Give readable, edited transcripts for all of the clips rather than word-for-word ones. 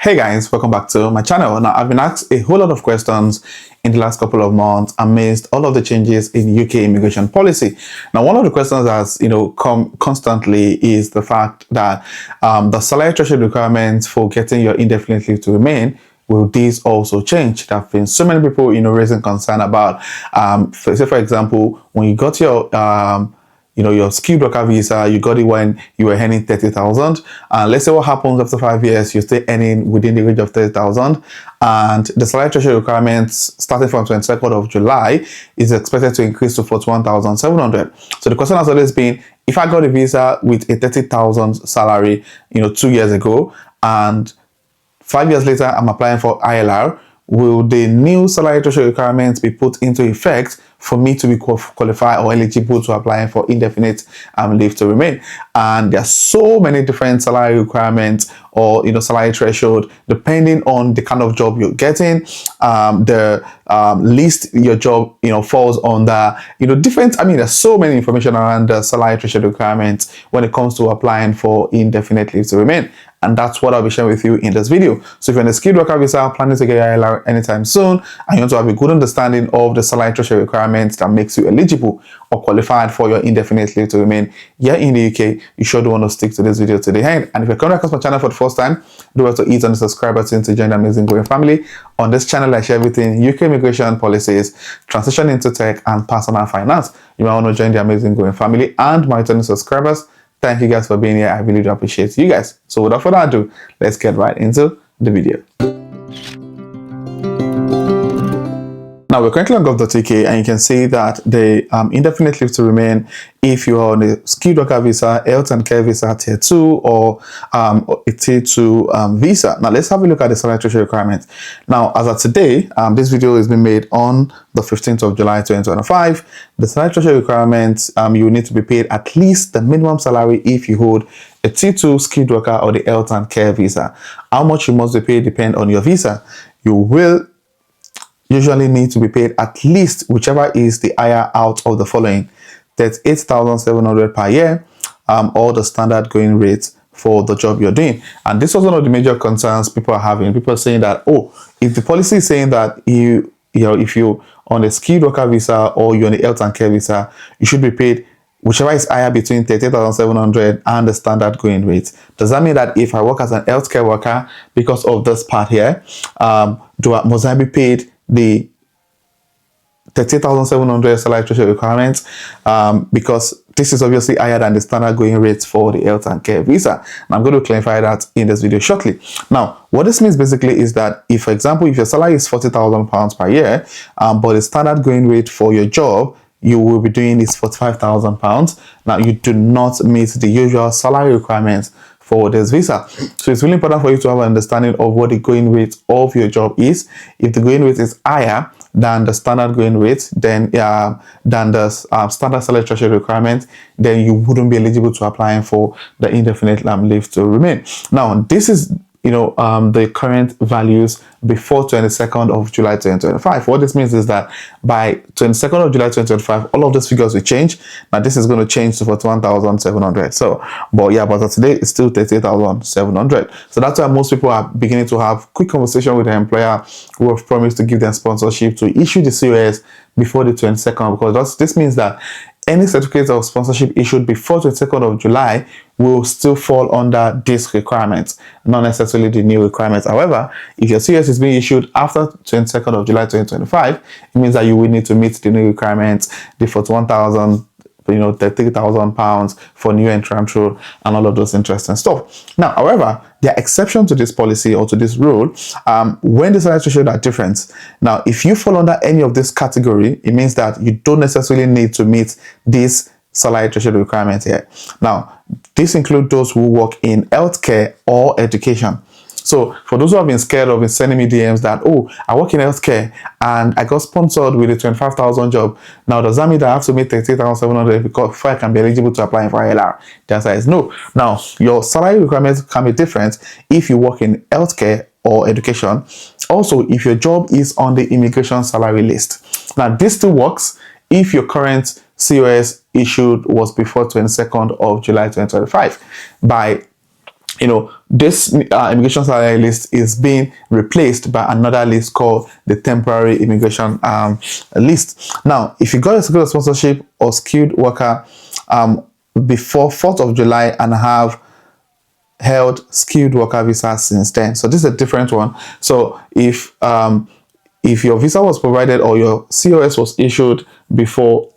Hey guys, welcome back to my channel. Now, I've been asked a whole lot of questions in the last couple of months amidst all of the changes in UK immigration policy. Now, one of the questions that's come constantly is the fact that the salary threshold requirements for getting your indefinite leave to remain, will these also change? There have been so many people raising concern about for example, when you got your skilled worker visa, you got it when you were earning 30,000. And let's say what happens after 5 years, you're still earning within the range of 30,000. And the salary threshold requirements starting from 22nd of July is expected to increase to 41,700. So the question has always been, if I got a visa with a 30,000 salary, 2 years ago, and 5 years later, I'm applying for ILR, will the new salary threshold requirements be put into effect for me to be qualified or eligible to apply for indefinite leave to remain? And there are so many different salary requirements or salary threshold depending on the kind of job you're getting, the list your job falls under, different. There's so many information around the salary threshold requirements when it comes to applying for indefinite leave to remain. And that's what I'll be sharing with you in this video. So if you're in a skilled worker visa, planning to get your ILR anytime soon, and you want to have a good understanding of the salary threshold requirements that makes you eligible or qualified for your indefinite leave to remain here in the UK, you sure do want to stick to this video to the end. And if you're coming across my channel for the first time, do well to hit on the subscribe button to join the amazing growing family. On this channel, I share everything UK immigration policies, transition into tech, and personal finance. You might want to join the amazing growing family. And my returning subscribers, thank you guys for being here. I really do appreciate you guys. So without further ado, let's get right into the video. Now, we're currently on gov.uk, and you can see that the indefinite leave to remain, if you are on a skilled worker visa, health and care visa tier 2, or a tier 2 visa. Now, let's have a look at the salary threshold requirements. Now, as of today, this video is being made on the 15th of July 2025. The salary threshold requirements, you need to be paid at least the minimum salary if you hold a tier 2 skilled worker or the health and care visa. How much you must be paid depends on your visa. You will usually need to be paid at least whichever is the higher out of the following: 38,700 per year, or the standard going rate for the job you're doing. And this was one of the major concerns people are having. People are saying that, oh, if the policy is saying that if you're on a skilled worker visa or you're on a health and care visa, you should be paid whichever is higher between 38,700 and the standard going rate. Does that mean that if I work as an healthcare worker, because of this part here, must I be paid the 38,700 salary threshold requirements, because this is obviously higher than the standard going rates for the health and care visa? And I'm going to clarify that in this video shortly. Now, what this means basically is that if, for example, if your salary is £40,000 per year, but the standard going rate for your job you will be doing is £45,000, now you do not meet the usual salary requirements for this visa. So it's really important for you to have an understanding of what the going rate of your job is. If the going rate is higher than the standard going rate, then than the standard salary threshold requirement, then you wouldn't be eligible to apply for the indefinite leave to remain. Now, this is the current values before 22nd of July 2025. What this means is that by 22nd of July 2025, all of those figures will change. Now, this is going to change to 41,700. So, but today it's still 38,700. So that's why most people are beginning to have quick conversation with their employer who have promised to give them sponsorship to issue the COS before the 22nd, because this means that any certificate of sponsorship issued before 22nd of July will still fall under this requirement, not necessarily the new requirements. However, if your CS is being issued after 22nd of July 2025, it means that you will need to meet the new requirements, the 41,000, £30,000 for new entrant rule and all of those interesting stuff. Now, however, there are exceptions to this policy or to this rule when the salary threshold are different. Now, if you fall under any of this category, it means that you don't necessarily need to meet this salary threshold requirement here. Now, this includes those who work in healthcare or education. So for those who have been scared of sending me DMs that, oh, I work in healthcare and I got sponsored with a 25,000 job. Now, does that mean that I have to meet 38,700 before I can be eligible to apply for ILR? The answer is no. Now, your salary requirements can be different if you work in healthcare or education. Also, if your job is on the immigration salary list. Now, this still works if your current COS issued was before 22nd of July 2025. By this immigration salary list is being replaced by another list called the temporary immigration list. Now, if you got a skilled sponsorship or skilled worker before 4th of July and have held skilled worker visa since then, so this is a different one. So if your visa was provided or your COS was issued before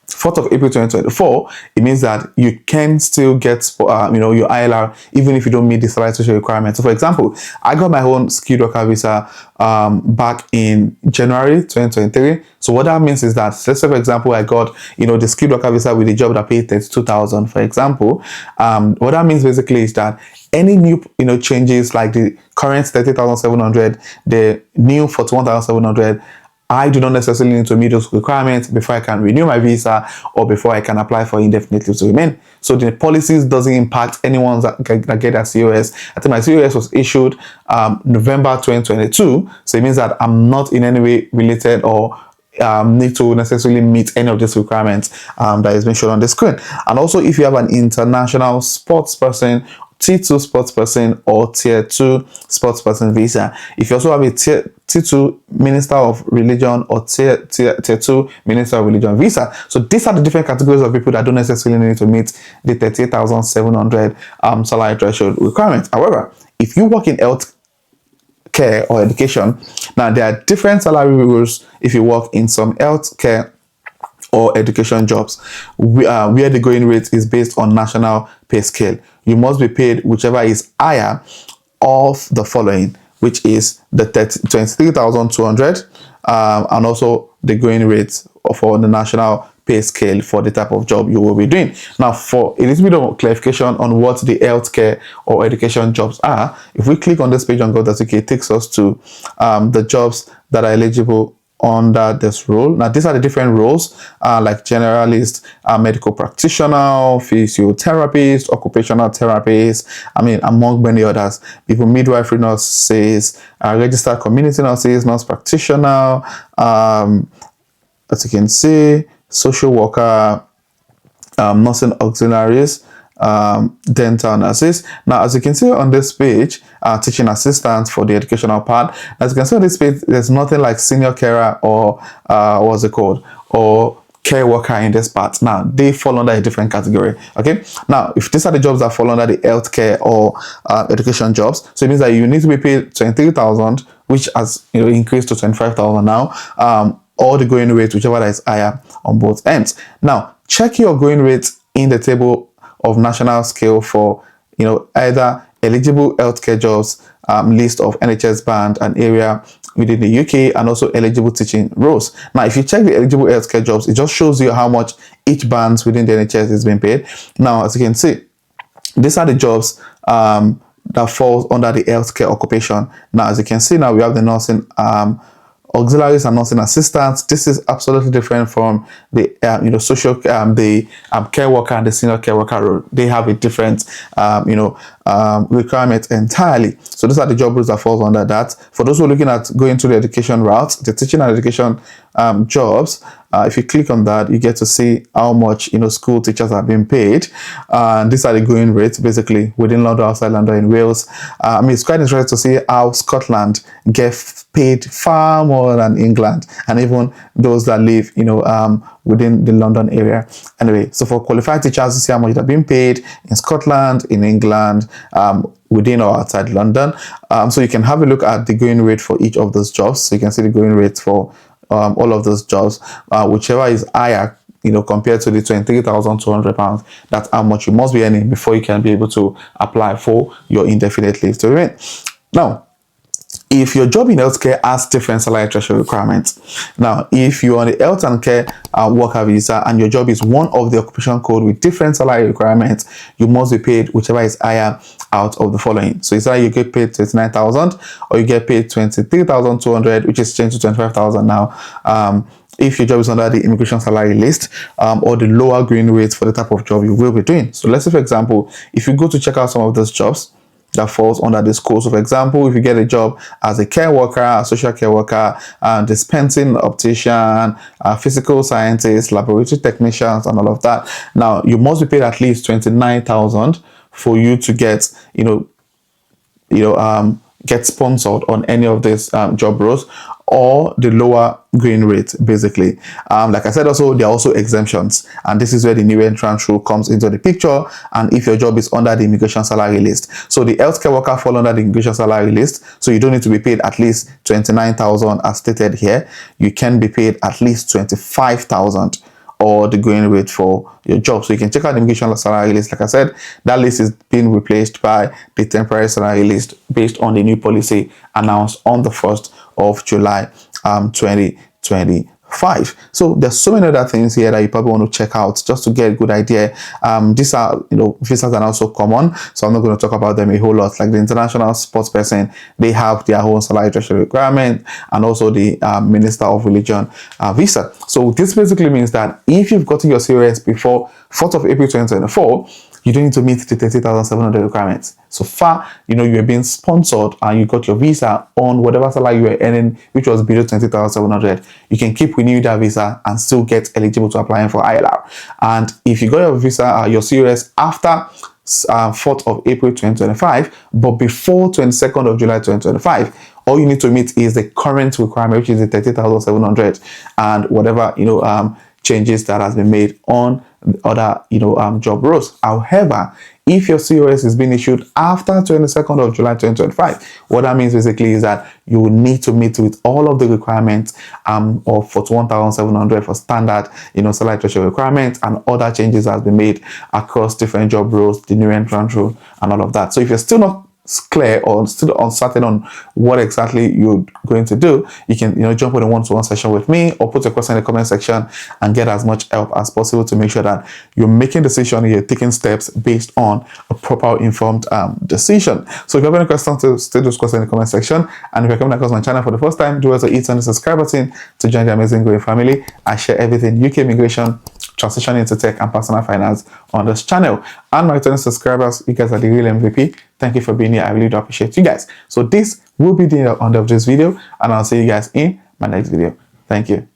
4th of April 2024, it means that you can still get your ILR even if you don't meet the salary threshold requirement. So for example, I got my own skilled worker visa back in January 2023. So what that means is that, let's say for example, I got the skilled worker visa with a job that paid 32,000, for example. What that means basically is that any new changes, like the current 30,700, the new 41,700, I do not necessarily need to meet those requirements before I can renew my visa or before I can apply for indefinite leave to remain. So the policies doesn't impact anyone that get a COS. I think my COS was issued November 2022. So it means that I'm not in any way related or need to necessarily meet any of these requirements that is being shown on the screen. And also, if you have an international sports person, T2 sports person or tier 2 sports person visa, if you also have a T2 minister of religion or tier 2 minister of religion visa, so these are the different categories of people that don't necessarily need to meet the 38,700 salary threshold requirements. However, if you work in health care or education, now there are different salary rules if you work in some health care or education jobs where the going rate is based on national pay scale. You must be paid whichever is higher of the following, which is the 23,200 and also the going rate for the national pay scale for the type of job you will be doing. Now, for a little bit of clarification on what the healthcare or education jobs are, if we click on this page on gov.uk, it takes us to the jobs that are eligible under this role. Now, these are the different roles like generalist, medical practitioner, physiotherapist, occupational therapist, among many others. People, midwifery nurses, registered community nurses, nurse practitioner, as you can see, social worker, nursing auxiliaries, dental nurses. Now, as you can see on this page, teaching assistants for the educational part. As you can see on this page, there's nothing like senior carer or what's it called, or care worker in this part. Now, they fall under a different category. Okay. Now, if these are the jobs that fall under the healthcare or education jobs, so it means that you need to be paid 23,000, which has increased to 25,000 now. Or the going rate, whichever that is higher on both ends. Now, check your going rate in the table of national scale for either eligible healthcare jobs list of NHS band and area within the UK, and also eligible teaching roles. Now, if you check the eligible healthcare jobs, it just shows you how much each band within the NHS is being paid. Now, as you can see, these are the jobs that falls under the healthcare occupation. Now, as you can see, now we have the nursing auxiliaries and nursing assistants. This is absolutely different from the social the care worker and the senior care worker role. They have a different requirement entirely. So these are the job roles that falls under that. For those who are looking at going to the education route, the teaching and education jobs, if you click on that, you get to see how much school teachers are being paid. And these are the going rates basically within London, outside London, in Wales. It's quite interesting to see how Scotland get paid far more than England, and even those that live within the London area. Anyway, so for qualified teachers, you see how much they're being paid in Scotland, in England, within or outside London. So you can have a look at the going rate for each of those jobs. So you can see the going rate for all of those jobs, whichever is higher, compared to the £23,200. That's how much you must be earning before you can be able to apply for your indefinite leave to remain. Now, if your job in healthcare has different salary threshold requirements. Now, if you're on the health and care worker visa and your job is one of the occupation code with different salary requirements, you must be paid whichever is higher out of the following. So it's either you get paid 29,000 or you get paid 23,200, which is changed to 25,000 now. If your job is under the immigration salary list or the lower going rates for the type of job you will be doing. So let's say, for example, if you go to check out some of those jobs that falls under this code. So for example, if you get a job as a care worker, a social care worker, dispensing optician, physical scientist, laboratory technicians, and all of that. Now, you must be paid at least 29,000 for you to get, get sponsored on any of these job roles, or the lower going rate, basically. Like I said, also there are also exemptions, and this is where the new entrant rule comes into the picture. And if your job is under the immigration salary list, so the healthcare worker fall under the immigration salary list, so you don't need to be paid at least 29,000 as stated here. You can be paid at least 25,000 or the going rate for your job. So you can check out the immigration salary list. Like I said, that list is being replaced by the temporary salary list based on the new policy announced on the 1st of July 2025. So there's so many other things here that you probably want to check out just to get a good idea. These are, visas are also common, so I'm not going to talk about them a whole lot. Like the international sports person, they have their own salary threshold requirement, and also the minister of religion visa. So this basically means that if you've gotten your COS before 4th of April 2024, you don't need to meet the 30,700 requirements. So far, you're being sponsored and you got your visa on whatever salary you were earning, which was below 20,700. You can keep renewing that visa and still get eligible to apply for ILR. And if you got your visa, your COS after 4th of April 2025, but before 22nd of July 2025, all you need to meet is the current requirement, which is the 30,700, and whatever changes that has been made on other job roles. However, if your COS is being issued after 22nd of July 2025, what that means basically is that you will need to meet with all of the requirements of 41,700 for standard salary threshold requirements, and other changes that has been made across different job roles, the new entrant rule, and all of that. So if you're still not clear or still uncertain on what exactly you're going to do, you can jump on a one-to-one session with me, or put a question in the comment section and get as much help as possible to make sure that you're making decisions, you're taking steps based on a proper informed decision. So if you have any questions, still those questions in the comment section. And if you're coming across my channel for the first time, do also hit on the subscribe button to join the amazing growing family. I share everything UK immigration, transition into tech, and personal finance on this channel. And my returning subscribers, you guys are the real MVP. Thank you for being here. I really do appreciate you guys. So this will be the end of this video, and I'll see you guys in my next video. Thank you.